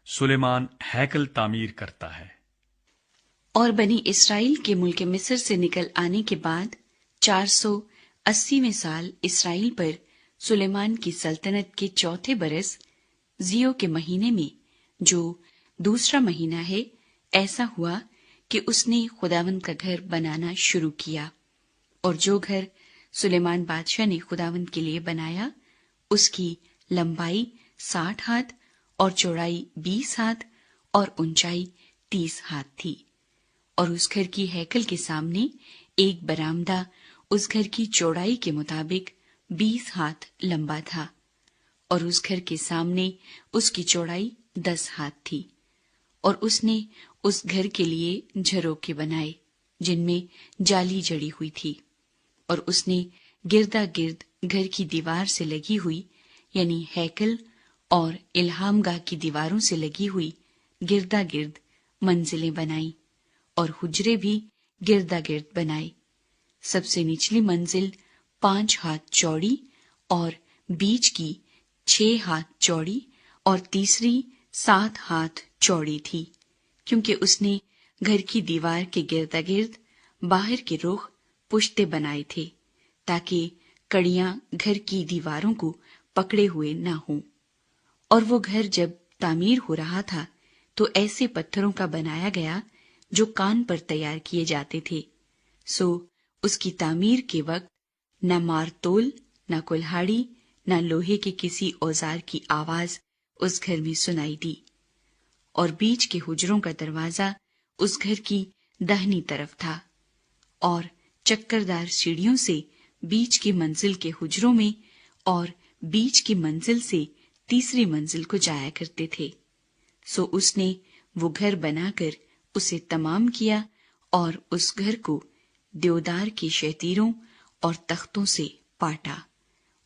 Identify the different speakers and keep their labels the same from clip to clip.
Speaker 1: सुलेमान हैकल तामीर करता है।
Speaker 2: और बनी इसराइल के मुल्क मिस्र से निकल आने के बाद 480वें साल इसराइल पर सुलेमान की सल्तनत के चौथे बरस जियो के महीने में, जो दूसरा महीना है, ऐसा हुआ कि उसने खुदावंद का घर बनाना शुरू किया। और जो घर सुलेमान बादशाह ने खुदावंद के लिए बनाया, उसकी लंबाई 60 हाथ और चौड़ाई 20 हाथ और ऊंचाई 30 हाथ थी। और उस घर की हैकल के सामने एक बरामदा उस घर की चौड़ाई के मुताबिक 20 हाथ लंबा था, और उस घर के सामने उसकी चौड़ाई 10 हाथ थी। और उसने उस घर के लिए झरोखे बनाए जिनमें जाली जड़ी हुई थी। और उसने गिरदा गिर्द घर की दीवार से लगी हुई, यानी हैकल और इल्हामगाह की दीवारों से लगी हुई गिरदा गिर्द मंजिलें बनाई, और हुजरे भी गिरदा गिर्द बनाए। सबसे निचली मंजिल 5 हाथ चौड़ी और बीच की 6 हाथ चौड़ी और तीसरी 7 हाथ चौड़ी थी, क्योंकि उसने घर की दीवार के गिरदा गिर्द बाहर के रुख पुश्ते बनाए थे, ताकि कड़ियां घर की दीवारों को पकड़े हुए न हों। और वो घर जब तामीर हो रहा था तो ऐसे पत्थरों का बनाया गया जो कान पर तैयार किए जाते थे। सो उसकी तामीर के वक्त न मारतोल, न कुल्हाड़ी, न लोहे के किसी औजार की आवाज उस घर में सुनाई दी। और बीच के हुजरों का दरवाजा उस घर की दाहिनी तरफ था, और चक्करदार सीढ़ियों से बीच की मंजिल के हुजरों में और बीच की मंजिल से तीसरी मंजिल को जाया करते थे। सो उसने वो घर बनाकर उसे तमाम किया, और उस घर को देवदार के शतीरों और तख्तों से पाटा।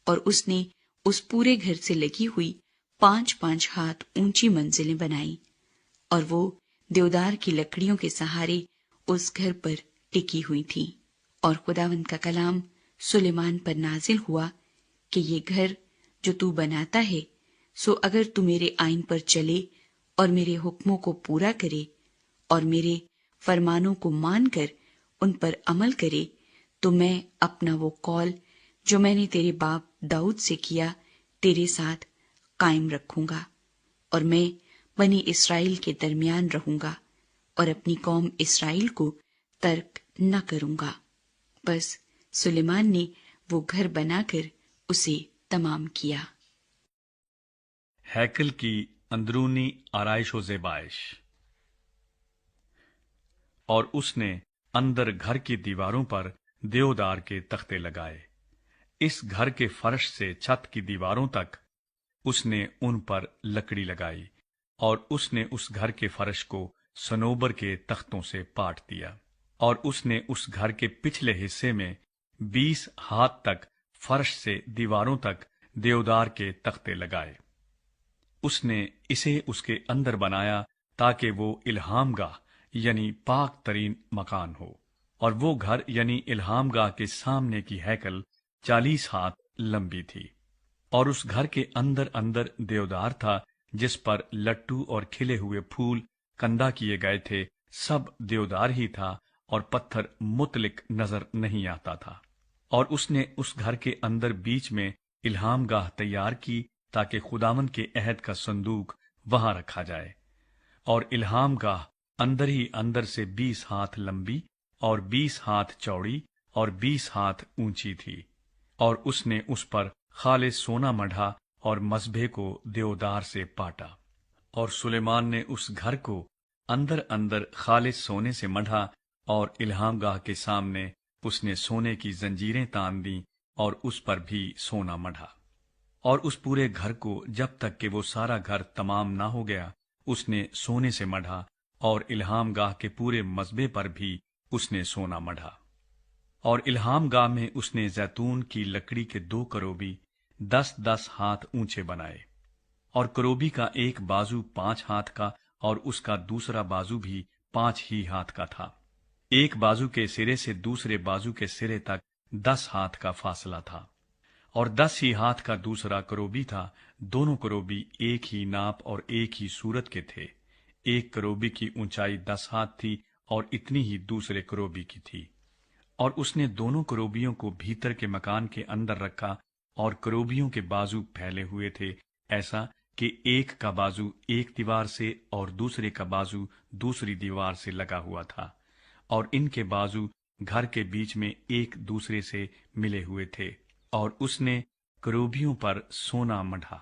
Speaker 2: और उसने उस पूरे घर से लगी हुई 5-5 हाथ ऊंची मंजिलें बनाई, और वो देवदार की लकड़ियों के सहारे उस घर पर टिकी हुई थी। और खुदावंद का कलाम सुलेमान पर नाजिल हुआ कि ये घर जो तू बनाता है, सो अगर तू मेरे आईन पर चले और मेरे हुक्मों को पूरा करे और मेरे फरमानों को मानकर उन पर अमल करे, तो मैं अपना वो कौल जो मैंने तेरे बाप दाऊद से किया तेरे साथ कायम रखूंगा, और मैं बनी इसराइल के दरमियान रहूंगा और अपनी कौम इसराइल को तर्क न करूंगा। बस सुलेमान ने वो घर बनाकर उसे तमाम किया।
Speaker 1: हैकल की अंदरूनी आराइश व ज़ेबाइश। और उसने अंदर घर की दीवारों पर देवदार के तख्ते लगाए। इस घर के फर्श से छत की दीवारों तक उसने उन पर लकड़ी लगाई, और उसने उस घर के फर्श को सनोबर के तख्तों से पाट दिया। और उसने उस घर के पिछले हिस्से में 20 हाथ तक फर्श से दीवारों तक देवदार के तख्ते लगाए। उसने इसे उसके अंदर बनाया ताकि वो इल्हामगाह यानी पाक तरीन मकान हो। और वो घर यानी इल्हामगाह के सामने की हैकल 40 हाथ लंबी थी। और उस घर के अंदर अंदर देवदार था, जिस पर लट्टू और खिले हुए फूल कंदा किए गए थे, सब देवदार ही था, और पत्थर मुतलिक नजर नहीं आता था। और उसने उस घर के अंदर बीच में इल्हामगाह तैयार की ताकि खुदावंद के अहद का संदूक वहां रखा जाए। और इल्हामगाह अंदर ही अंदर से 20 हाथ लंबी और 20 हाथ चौड़ी और 20 हाथ ऊंची थी। और उसने उस पर खालिस सोना मढ़ा और मसबे को देवदार से पाटा। और सुलेमान ने उस घर को अंदर अंदर खालिस सोने से मढ़ा, और इल्हामगाह के सामने उसने सोने की जंजीरें तान दी और उस पर भी सोना मढ़ा। और उस पूरे घर को जब तक कि वो सारा घर तमाम ना हो गया, उसने सोने से मढ़ा, और इल्हामगाह के पूरे मसबे पर भी उसने सोना मढ़ा। और इल्हामगाह में उसने जैतून की लकड़ी के 2 करोबी 10-10 हाथ ऊंचे बनाए। और करोबी का एक बाजू 5 हाथ का और उसका दूसरा बाजू भी 5 ही हाथ का था। एक बाजू के सिरे से दूसरे बाजू के सिरे तक 10 हाथ का फासला था। और 10 ही हाथ का दूसरा करोबी था। दोनों करोबी एक ही नाप और एक ही सूरत के थे। एक करोबी की ऊंचाई 10 हाथ थी और इतनी ही दूसरे करोबी की थी। और उसने दोनों करोबियों को भीतर के मकान के अंदर रखा, और करोबियों के बाजू फैले हुए थे, ऐसा कि एक का बाजू एक दीवार से और दूसरे का बाजू दूसरी दीवार से लगा हुआ था, और इनके बाजू घर के बीच में एक दूसरे से मिले हुए थे। और उसने करोबियों पर सोना मढ़ा।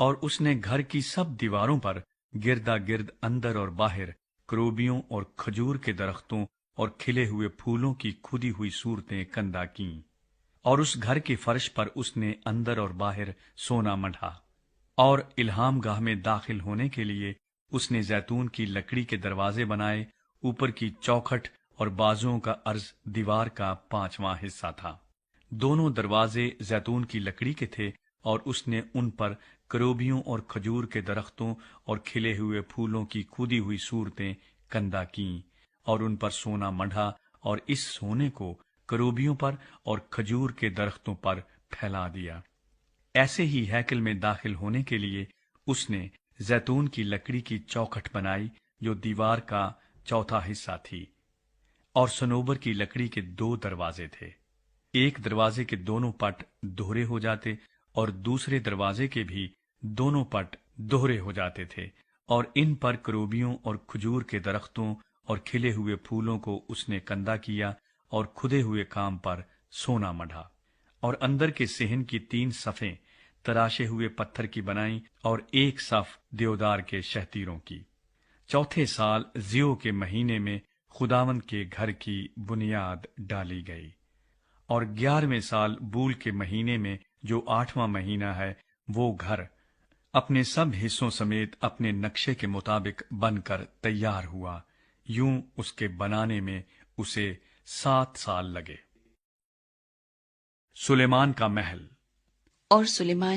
Speaker 1: और उसने घर की सब दीवारों पर गिरदा गिर्द अंदर और बाहर करोबियों और खजूर के दरख्तों और खिले हुए फूलों की खुदी हुई सूरतें कंदा कीं। और उस घर के फर्श पर उसने अंदर और बाहर सोना मढ़ा। और इल्हाम गाह में दाखिल होने के लिए उसने जैतून की लकड़ी के दरवाजे बनाए। ऊपर की चौखट और बाजुओं का अर्ज दीवार का 5वां हिस्सा था। दोनों दरवाजे जैतून की लकड़ी के थे, और उसने उन पर करोबियों और खजूर के दरख्तों और खिले हुए फूलों की खुदी हुई सूरतें कंदा कीं, और उन पर सोना मढ़ा, और इस सोने को करोबियों पर और खजूर के दरख्तों पर फैला दिया। ऐसे ही हैकल में दाखिल होने के लिए उसने जैतून की लकड़ी की चौखट बनाई, जो दीवार का 4था हिस्सा थी। और सनोबर की लकड़ी के 2 दरवाजे थे। एक दरवाजे के दोनों पट दोहरे हो जाते, और दूसरे दरवाजे के भी दोनों पट दोहरे हो जाते थे। और इन पर करोबियों और खजूर के दरख्तों और खिले हुए फूलों को उसने कंदा किया, और खुदे हुए काम पर सोना मढ़ा। और अंदर के सेहन की 3 सफ़ें तराशे हुए पत्थर की बनाई, और एक सफ देवदार के शहतीरों की। 4थे साल जियो के महीने में खुदावंद के घर की बुनियाद डाली गई। और 11वें साल बूल के महीने में, जो 8वां महीना है, वो घर अपने सब हिस्सों समेत अपने नक्शे के मुताबिक बनकर तैयार हुआ। यूं उसके बनाने में उसे 7 साल लगे। सुलेमान का महल।
Speaker 2: और सुलेमान